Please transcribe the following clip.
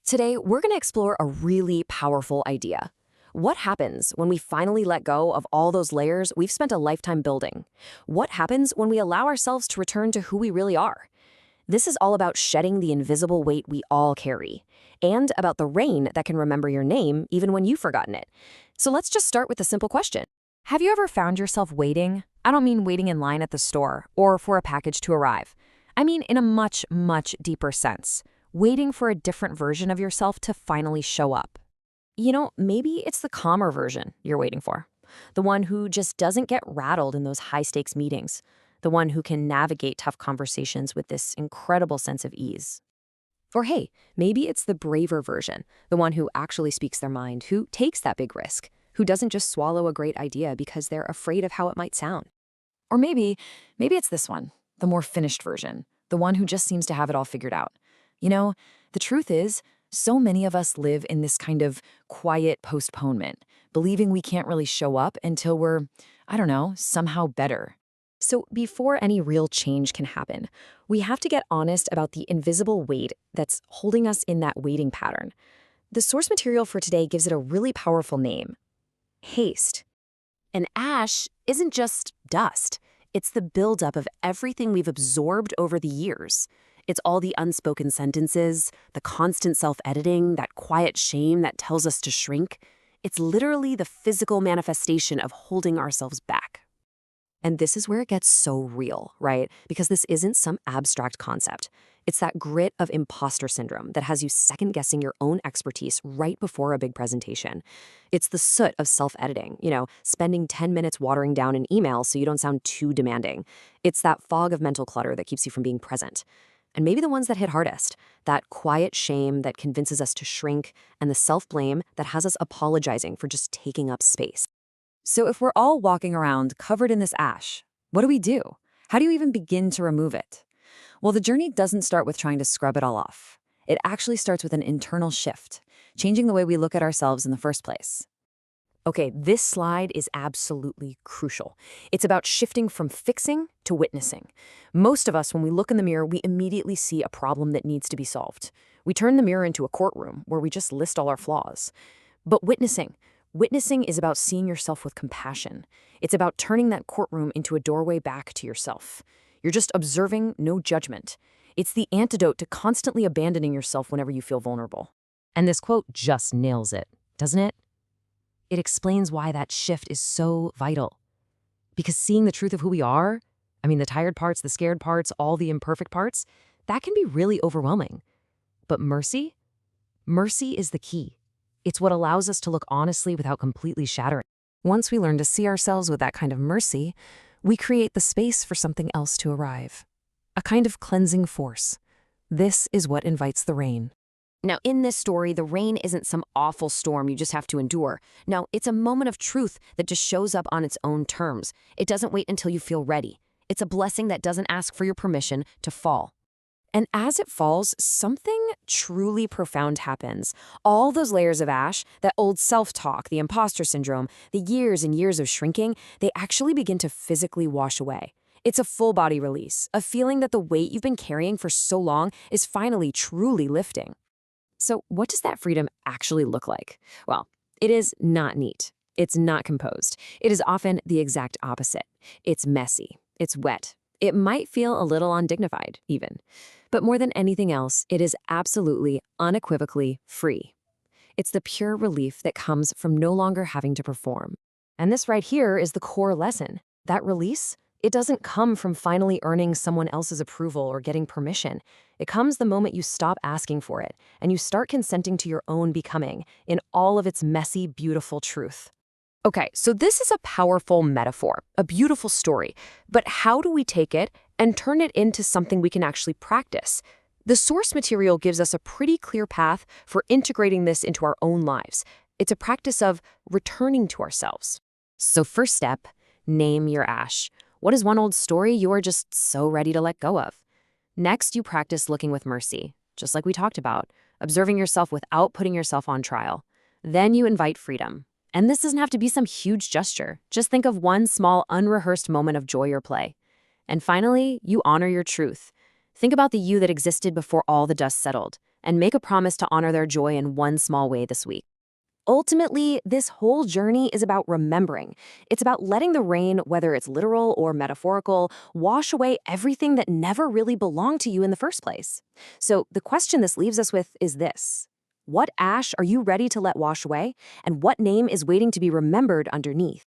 Today, we're going to explore a really powerful idea. What happens when we finally let go of all those layers we've spent a lifetime building? What happens when we allow ourselves to return to who we really are? This is all about shedding the invisible weight we all carry, and about the rain that can remember your name even when you've forgotten it. So let's just start with a simple question. Have you ever found yourself waiting? I don't mean waiting in line at the store or for a package to arrive. I mean in a much, much deeper sense. Waiting for a different version of yourself to finally show up. Maybe it's the calmer version you're waiting for. The one who just doesn't get rattled in those high-stakes meetings. The one who can navigate tough conversations with this incredible sense of ease. Or hey, maybe it's the braver version, the one who actually speaks their mind, who takes that big risk, who doesn't just swallow a great idea because they're afraid of how it might sound. Or maybe it's this one, the more finished version, the one who just seems to have it all figured out. The truth is, so many of us live in this kind of quiet postponement, believing we can't really show up until we're, somehow better. So before any real change can happen, we have to get honest about the invisible weight that's holding us in that waiting pattern. The source material for today gives it a really powerful name: haste. And ash isn't just dust. It's the buildup of everything we've absorbed over the years. It's all the unspoken sentences, the constant self-editing, that quiet shame that tells us to shrink. It's literally the physical manifestation of holding ourselves back. And this is where it gets so real, right? Because this isn't some abstract concept. It's that grit of imposter syndrome that has you second-guessing your own expertise right before a big presentation. It's the soot of self-editing, spending 10 minutes watering down an email so you don't sound too demanding. It's that fog of mental clutter that keeps you from being present. And maybe the ones that hit hardest, that quiet shame that convinces us to shrink, and the self-blame that has us apologizing for just taking up space. So if we're all walking around covered in this ash, what do we do? How do you even begin to remove it? Well, the journey doesn't start with trying to scrub it all off. It actually starts with an internal shift, changing the way we look at ourselves in the first place. Okay, this slide is absolutely crucial. It's about shifting from fixing to witnessing. Most of us, when we look in the mirror, we immediately see a problem that needs to be solved. We turn the mirror into a courtroom where we just list all our flaws. But witnessing is about seeing yourself with compassion. It's about turning that courtroom into a doorway back to yourself. You're just observing, no judgment. It's the antidote to constantly abandoning yourself whenever you feel vulnerable. And this quote just nails it, doesn't it? It explains why that shift is so vital. Because seeing the truth of who we are, the tired parts, the scared parts, all the imperfect parts, that can be really overwhelming. But mercy is the key. It's what allows us to look honestly without completely shattering. Once we learn to see ourselves with that kind of mercy, we create the space for something else to arrive. A kind of cleansing force. This is what invites the rain. Now, in this story, the rain isn't some awful storm you just have to endure. No, it's a moment of truth that just shows up on its own terms. It doesn't wait until you feel ready. It's a blessing that doesn't ask for your permission to fall. And as it falls, something truly profound happens. All those layers of ash, that old self-talk, the imposter syndrome, the years and years of shrinking, they actually begin to physically wash away. It's a full-body release, a feeling that the weight you've been carrying for so long is finally truly lifting. So what does that freedom actually look like? Well, it is not neat. It's not composed. It is often the exact opposite. It's messy. It's wet. It might feel a little undignified, even. But more than anything else, it is absolutely, unequivocally free. It's the pure relief that comes from no longer having to perform. And this right here is the core lesson. That release, it doesn't come from finally earning someone else's approval or getting permission. It comes the moment you stop asking for it and you start consenting to your own becoming in all of its messy, beautiful truth. Okay, so this is a powerful metaphor, a beautiful story, but how do we take it and turn it into something we can actually practice? The source material gives us a pretty clear path for integrating this into our own lives. It's a practice of returning to ourselves. So first step, name your ash. What is one old story you are just so ready to let go of? Next, you practice looking with mercy, just like we talked about, observing yourself without putting yourself on trial. Then you invite freedom. And this doesn't have to be some huge gesture. Just think of one small, unrehearsed moment of joy or play. And finally, you honor your truth. Think about the you that existed before all the dust settled. and make a promise to honor their joy in one small way this week. Ultimately, this whole journey is about remembering. It's about letting the rain, whether it's literal or metaphorical, wash away everything that never really belonged to you in the first place. So, the question this leaves us with is this: what ash are you ready to let wash away, and what name is waiting to be remembered underneath?